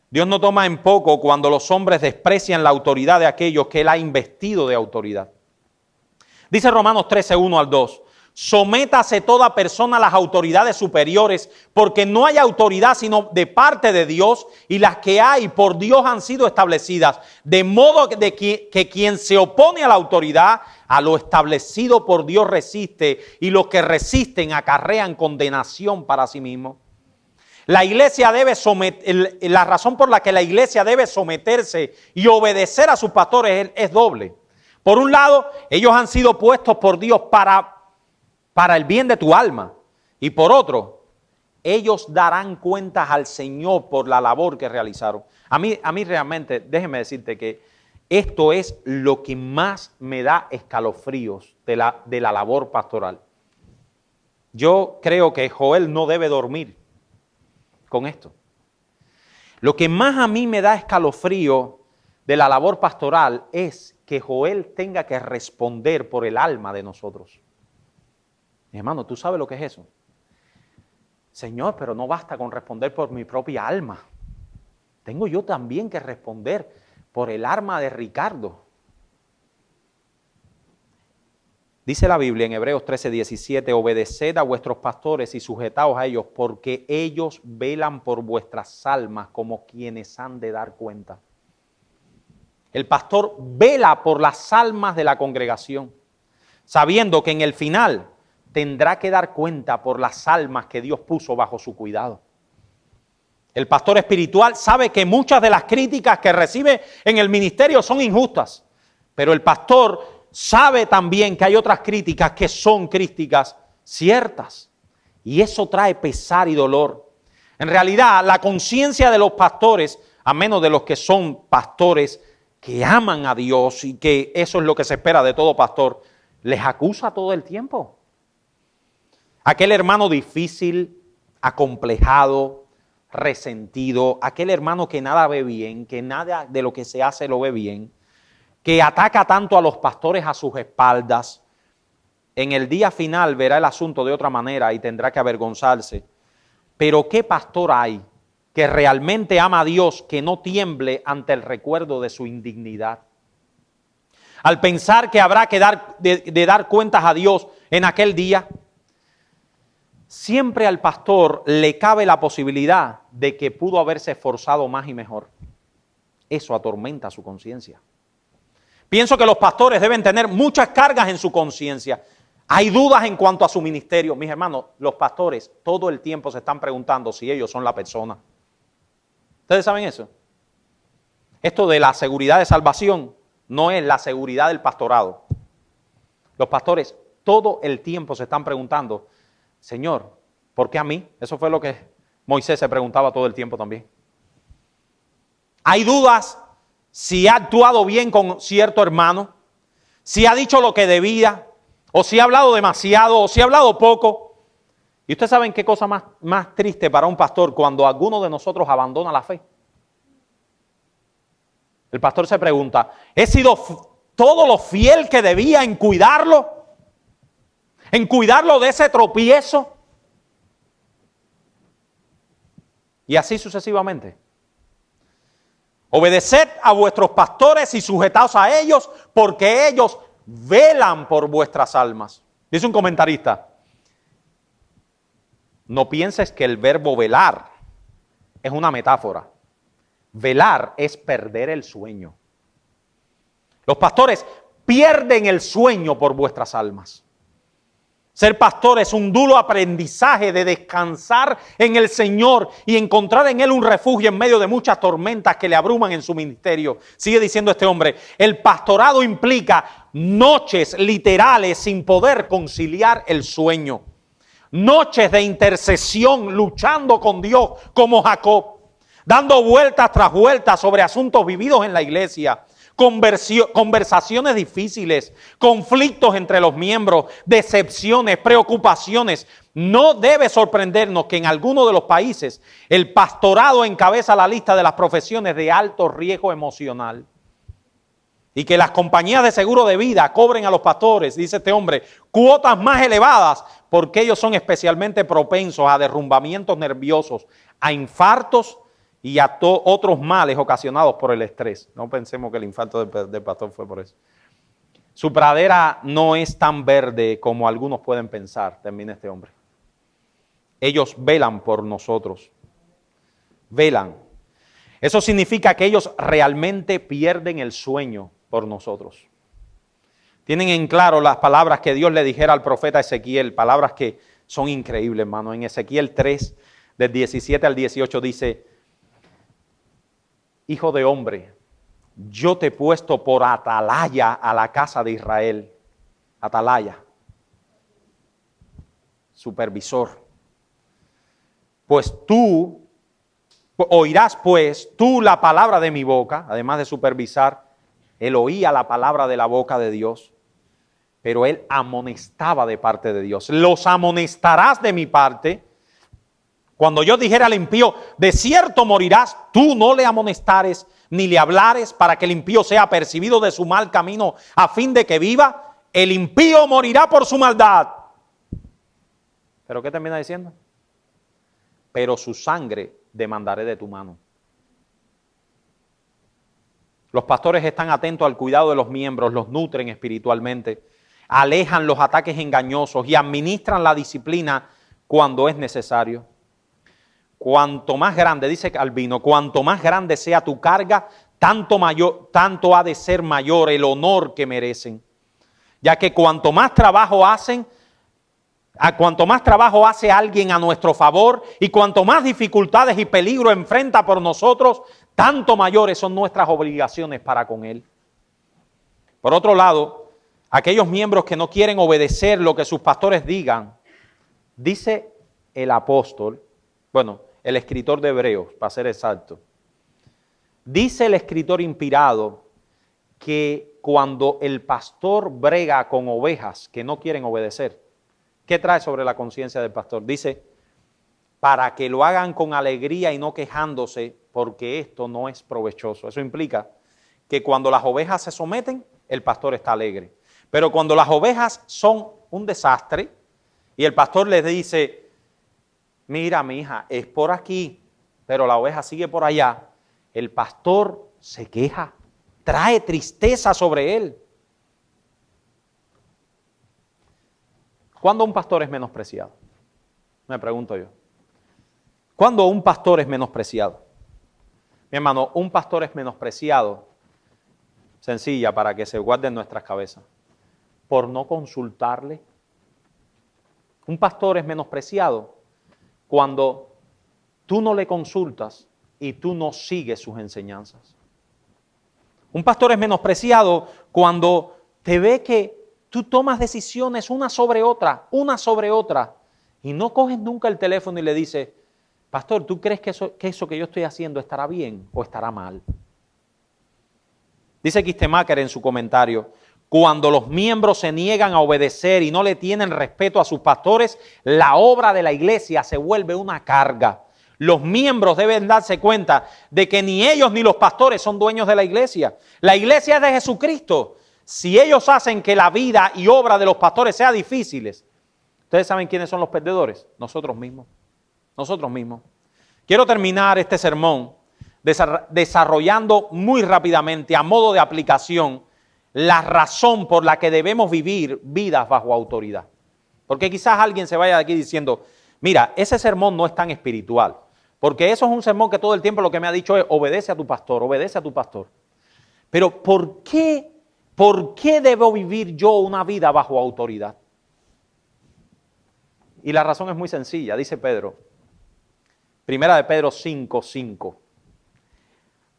Dios no toma en poco cuando los hombres desprecian la autoridad de aquellos que Él ha investido de autoridad. Dice Romanos 13, 1 al 2. Sométase toda persona a las autoridades superiores, porque no hay autoridad sino de parte de Dios, y las que hay por Dios han sido establecidas, de modo que quien se opone a la autoridad, a lo establecido por Dios resiste, y los que resisten acarrean condenación para sí mismos. La iglesia la razón por la que la iglesia debe someterse y obedecer a sus pastores es doble. Por un lado, ellos han sido puestos por Dios para el bien de tu alma. Y por otro, ellos darán cuentas al Señor por la labor que realizaron. A mí realmente, déjeme decirte que esto es lo que más me da escalofríos de la labor pastoral. Yo creo que Joel no debe dormir con esto. Lo que más a mí me da escalofrío de la labor pastoral es que Joel tenga que responder por el alma de nosotros. Mi hermano, ¿tú sabes lo que es eso? Señor, pero no basta con responder por mi propia alma. Tengo yo también que responder por el alma de Ricardo. Dice la Biblia en Hebreos 13:17, obedeced a vuestros pastores y sujetaos a ellos, porque ellos velan por vuestras almas como quienes han de dar cuenta. El pastor vela por las almas de la congregación, sabiendo que en el final tendrá que dar cuenta por las almas que Dios puso bajo su cuidado. El pastor espiritual sabe que muchas de las críticas que recibe en el ministerio son injustas, pero el pastor sabe también que hay otras críticas que son críticas ciertas, y eso trae pesar y dolor. En realidad, la conciencia de los pastores a menos de los que son pastores que aman a Dios y que eso es lo que se espera de todo pastor, les acusa todo el tiempo. Aquel hermano difícil, acomplejado, resentido, aquel hermano que nada ve bien, que nada de lo que se hace lo ve bien, que ataca tanto a los pastores a sus espaldas, en el día final verá el asunto de otra manera y tendrá que avergonzarse. Pero ¿qué pastor hay que realmente ama a Dios, que no tiemble ante el recuerdo de su indignidad? Al pensar que habrá que dar cuentas a Dios en aquel día, siempre al pastor le cabe la posibilidad de que pudo haberse esforzado más y mejor. Eso atormenta su conciencia. Pienso que los pastores deben tener muchas cargas en su conciencia. Hay dudas en cuanto a su ministerio. Mis hermanos, los pastores todo el tiempo se están preguntando si ellos son la persona. ¿Ustedes saben eso? Esto de la seguridad de salvación no es la seguridad del pastorado. Los pastores todo el tiempo se están preguntando, Señor, ¿por qué a mí? Eso fue lo que Moisés se preguntaba todo el tiempo también. Hay dudas si ha actuado bien con cierto hermano, si ha dicho lo que debía, o si ha hablado demasiado, o si ha hablado poco. Y ustedes saben qué cosa más triste para un pastor cuando alguno de nosotros abandona la fe. El pastor se pregunta, ¿he sido todo lo fiel que debía en cuidarlo? ¿En cuidarlo de ese tropiezo? Y así sucesivamente. Obedeced a vuestros pastores y sujetaos a ellos, porque ellos velan por vuestras almas. Dice un comentarista, no pienses que el verbo velar es una metáfora. Velar es perder el sueño. Los pastores pierden el sueño por vuestras almas. Ser pastor es un duro aprendizaje de descansar en el Señor y encontrar en Él un refugio en medio de muchas tormentas que le abruman en su ministerio. Sigue diciendo este hombre, el pastorado implica noches literales sin poder conciliar el sueño. Noches de intercesión luchando con Dios como Jacob, dando vueltas tras vueltas sobre asuntos vividos en la iglesia. Conversaciones difíciles, conflictos entre los miembros, decepciones, preocupaciones. No debe sorprendernos que en algunos de los países el pastorado encabeza la lista de las profesiones de alto riesgo emocional. Y que las compañías de seguro de vida cobren a los pastores, dice este hombre, cuotas más elevadas porque ellos son especialmente propensos a derrumbamientos nerviosos, a infartos y a otros males ocasionados por el estrés. No pensemos que el infarto del pastor fue por eso. Su pradera no es tan verde como algunos pueden pensar, termina este hombre. Ellos velan por nosotros. Velan. Eso significa que ellos realmente pierden el sueño por nosotros. Tienen en claro las palabras que Dios le dijera al profeta Ezequiel, palabras que son increíbles, hermano. En Ezequiel 3, del 17 al 18 dice, Hijo de hombre, yo te he puesto por atalaya a la casa de Israel. Atalaya. Supervisor. Pues tú, oirás pues tú la palabra de mi boca, además de supervisar, él oía la palabra de la boca de Dios, pero él amonestaba de parte de Dios. Los amonestarás de mi parte. Cuando yo dijera al impío, de cierto morirás, tú no le amonestares ni le hablares para que el impío sea apercibido de su mal camino a fin de que viva. El impío morirá por su maldad. ¿Pero qué termina diciendo? Pero su sangre demandaré de tu mano. Los pastores están atentos al cuidado de los miembros, los nutren espiritualmente, alejan los ataques engañosos y administran la disciplina cuando es necesario. Cuanto más grande, dice Calvino, cuanto más grande sea tu carga, tanto ha de ser mayor el honor que merecen. Ya que cuanto más trabajo hace alguien a nuestro favor y cuanto más dificultades y peligro enfrenta por nosotros, tanto mayores son nuestras obligaciones para con él. Por otro lado, aquellos miembros que no quieren obedecer lo que sus pastores digan, dice el apóstol, el escritor de Hebreos, para ser exacto, Dice el escritor inspirado que cuando el pastor brega con ovejas que no quieren obedecer, ¿qué trae sobre la conciencia del pastor? Dice, para que lo hagan con alegría y no quejándose, porque esto no es provechoso. Eso implica que cuando las ovejas se someten, el pastor está alegre. Pero cuando las ovejas son un desastre y el pastor les dice, mira, mi hija, es por aquí, pero la oveja sigue por allá, el pastor se queja, trae tristeza sobre él. ¿Cuándo un pastor es menospreciado? Me pregunto yo. ¿Cuándo un pastor es menospreciado? Mi hermano, un pastor es menospreciado, sencilla para que se guarde en nuestras cabezas, por no consultarle. Un pastor es menospreciado cuando tú no le consultas y tú no sigues sus enseñanzas. Un pastor es menospreciado cuando te ve que tú tomas decisiones una sobre otra, y no coges nunca el teléfono y le dices, pastor, ¿tú crees que eso que yo estoy haciendo estará bien o estará mal? Dice Kistemaker en su comentario, cuando los miembros se niegan a obedecer y no le tienen respeto a sus pastores, la obra de la iglesia se vuelve una carga. Los miembros deben darse cuenta de que ni ellos ni los pastores son dueños de la iglesia. La iglesia es de Jesucristo. Si ellos hacen que la vida y obra de los pastores sea difíciles, ¿ustedes saben quiénes son los perdedores? Nosotros mismos. Nosotros mismos. Quiero terminar este sermón desarrollando muy rápidamente, a modo de aplicación, la razón por la que debemos vivir vidas bajo autoridad. Porque quizás alguien se vaya de aquí diciendo, mira, ese sermón no es tan espiritual, porque eso es un sermón que todo el tiempo lo que me ha dicho es, obedece a tu pastor, obedece a tu pastor. Pero ¿por qué debo vivir yo una vida bajo autoridad? Y la razón es muy sencilla, dice Pedro, Primera de Pedro 5:5.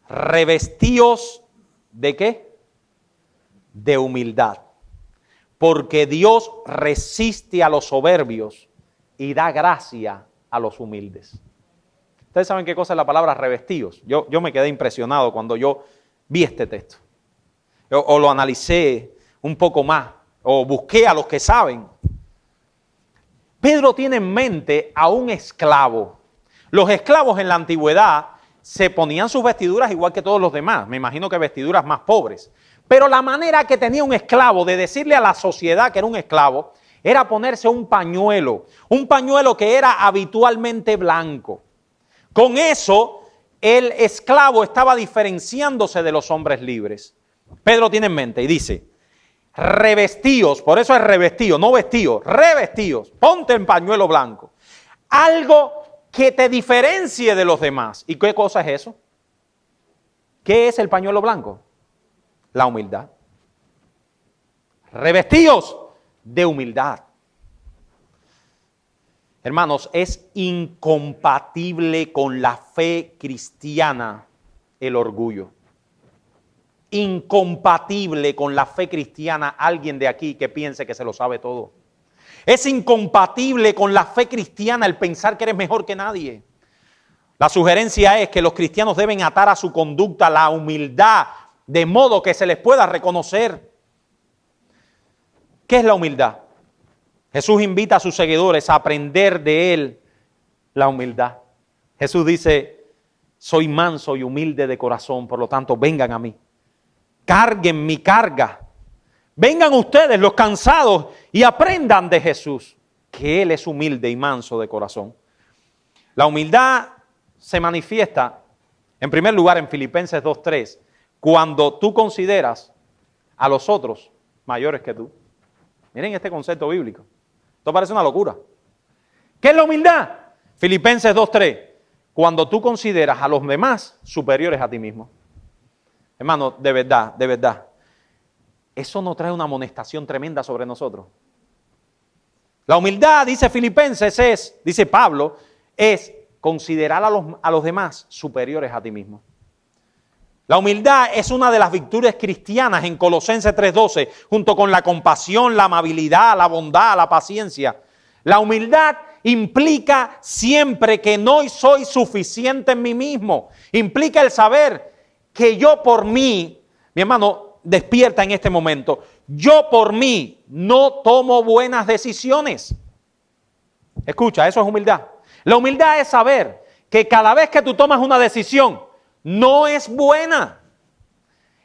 Revestíos ¿de qué? De humildad, porque Dios resiste a los soberbios y da gracia a los humildes. Ustedes saben qué cosa es la palabra revestíos. Yo me quedé impresionado cuando yo vi este texto. O lo analicé un poco más, o busqué a los que saben. Pedro tiene en mente a un esclavo. Los esclavos en la antigüedad se ponían sus vestiduras igual que todos los demás. Me imagino que vestiduras más pobres. Pero la manera que tenía un esclavo de decirle a la sociedad que era un esclavo era ponerse un pañuelo que era habitualmente blanco. Con eso, el esclavo estaba diferenciándose de los hombres libres. Pedro tiene en mente y dice, revestíos, por eso es revestíos, no vestíos, revestíos, ponte en pañuelo blanco. Algo que te diferencie de los demás. ¿Y qué cosa es eso? ¿Qué es el pañuelo blanco? La humildad. Revestíos de humildad. Hermanos, es incompatible con la fe cristiana el orgullo. Incompatible con la fe cristiana alguien de aquí que piense que se lo sabe todo. Es incompatible con la fe cristiana el pensar que eres mejor que nadie. La sugerencia es que los cristianos deben atar a su conducta la humildad, de modo que se les pueda reconocer. ¿Qué es la humildad? Jesús invita a sus seguidores a aprender de él la humildad. Jesús dice, soy manso y humilde de corazón, por lo tanto vengan a mí. Carguen mi carga. Vengan ustedes los cansados y aprendan de Jesús, que Él es humilde y manso de corazón. La humildad se manifiesta, en primer lugar, en Filipenses 2:3, cuando tú consideras a los otros mayores que tú. Miren este concepto bíblico. Esto parece una locura. ¿Qué es la humildad? Filipenses 2:3, cuando tú consideras a los demás superiores a ti mismo. Hermano, de verdad, eso nos trae una amonestación tremenda sobre nosotros. La humildad, dice Filipenses, dice Pablo, es considerar a los demás superiores a ti mismo. La humildad es una de las virtudes cristianas en Colosenses 3:12, junto con la compasión, la amabilidad, la bondad, la paciencia. La humildad implica siempre que no soy suficiente en mí mismo. Implica el saber que yo por mí, mi hermano, despierta en este momento, yo por mí no tomo buenas decisiones. Escucha, eso es humildad. La humildad es saber que cada vez que tú tomas una decisión no es buena,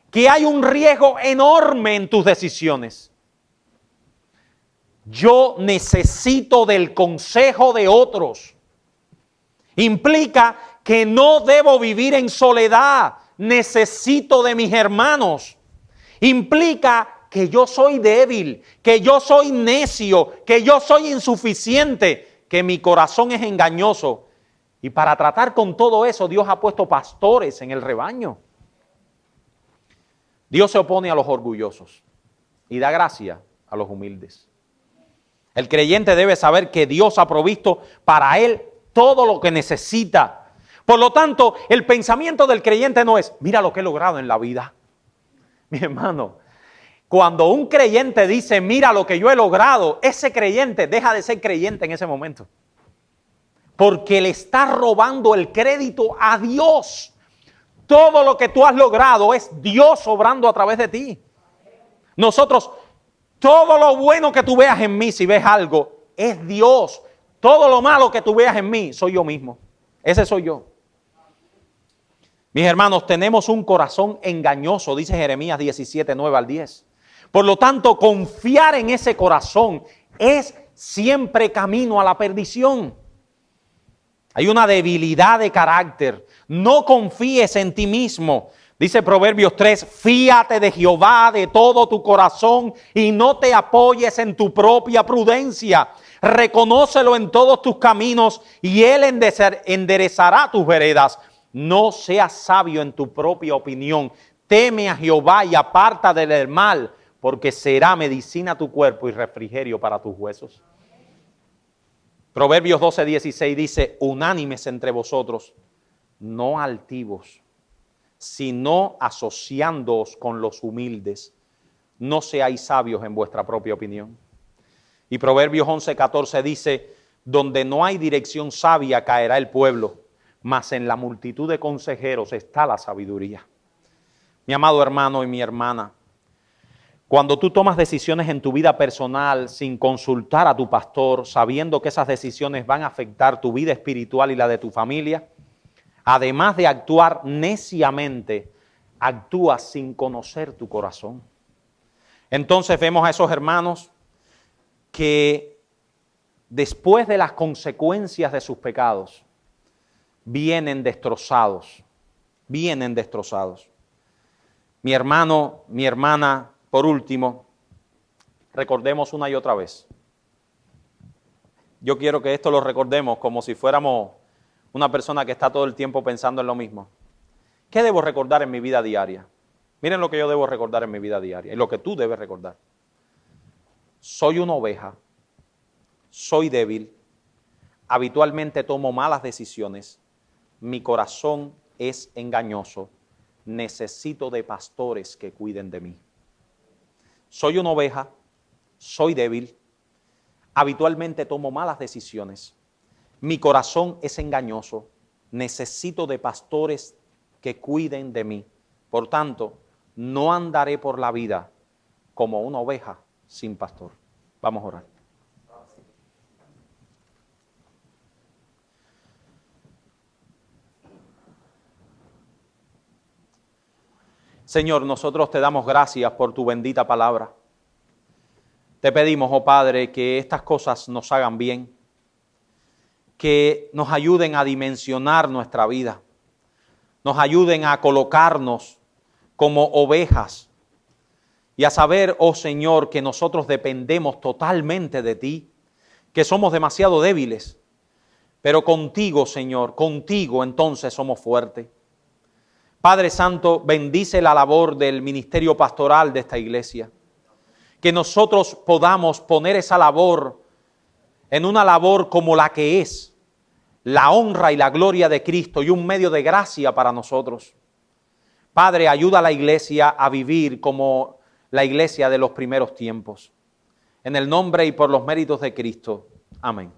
que hay un riesgo enorme en tus decisiones. Yo necesito del consejo de otros. Implica que no debo vivir en soledad, necesito de mis hermanos. Implica que yo soy débil, que yo soy necio, que yo soy insuficiente, que mi corazón es engañoso. Y para tratar con todo eso, Dios ha puesto pastores en el rebaño. Dios se opone a los orgullosos y da gracia a los humildes. El creyente debe saber que Dios ha provisto para él todo lo que necesita. Por lo tanto, el pensamiento del creyente no es, mira lo que he logrado en la vida. Mi hermano, cuando un creyente dice, mira lo que yo he logrado, ese creyente deja de ser creyente en ese momento. Porque le está robando el crédito a Dios. Todo lo que tú has logrado es Dios obrando a través de ti. Nosotros, todo lo bueno que tú veas en mí, si ves algo, es Dios. Todo lo malo que tú veas en mí, soy yo mismo. Ese soy yo. Mis hermanos, tenemos un corazón engañoso, dice Jeremías 17, 9 al 10. Por lo tanto, confiar en ese corazón es siempre camino a la perdición. Hay una debilidad de carácter. No confíes en ti mismo. Dice Proverbios 3, fíate de Jehová de todo tu corazón y no te apoyes en tu propia prudencia. Reconócelo en todos tus caminos y Él enderezará tus veredas. No seas sabio en tu propia opinión. Teme a Jehová y aparta del mal, porque será medicina a tu cuerpo y refrigerio para tus huesos. Proverbios 12, 16 dice, unánimes entre vosotros, no altivos, sino asociándoos con los humildes. No seáis sabios en vuestra propia opinión. Y Proverbios 11, 14 dice, donde no hay dirección sabia caerá el pueblo, mas en la multitud de consejeros está la sabiduría. Mi amado hermano y mi hermana, cuando tú tomas decisiones en tu vida personal sin consultar a tu pastor, sabiendo que esas decisiones van a afectar tu vida espiritual y la de tu familia, además de actuar neciamente, actúas sin conocer tu corazón. Entonces vemos a esos hermanos que después de las consecuencias de sus pecados, vienen destrozados. Mi hermano, mi hermana, por último, recordemos una y otra vez. Yo quiero que esto lo recordemos como si fuéramos una persona que está todo el tiempo pensando en lo mismo. ¿Qué debo recordar en mi vida diaria? Miren lo que yo debo recordar en mi vida diaria y lo que tú debes recordar. Soy una oveja, soy débil, habitualmente tomo malas decisiones, mi corazón es engañoso, necesito de pastores que cuiden de mí. Soy una oveja, soy débil, habitualmente tomo malas decisiones, mi corazón es engañoso, necesito de pastores que cuiden de mí. Por tanto, no andaré por la vida como una oveja sin pastor. Vamos a orar. Señor, nosotros te damos gracias por tu bendita palabra. Te pedimos, oh Padre, que estas cosas nos hagan bien, que nos ayuden a dimensionar nuestra vida, nos ayuden a colocarnos como ovejas y a saber, oh Señor, que nosotros dependemos totalmente de ti, que somos demasiado débiles, pero contigo, Señor, contigo entonces somos fuertes. Padre Santo, bendice la labor del ministerio pastoral de esta iglesia. Que nosotros podamos poner esa labor en una labor como la que es, la honra y la gloria de Cristo y un medio de gracia para nosotros. Padre, ayuda a la iglesia a vivir como la iglesia de los primeros tiempos. En el nombre y por los méritos de Cristo. Amén.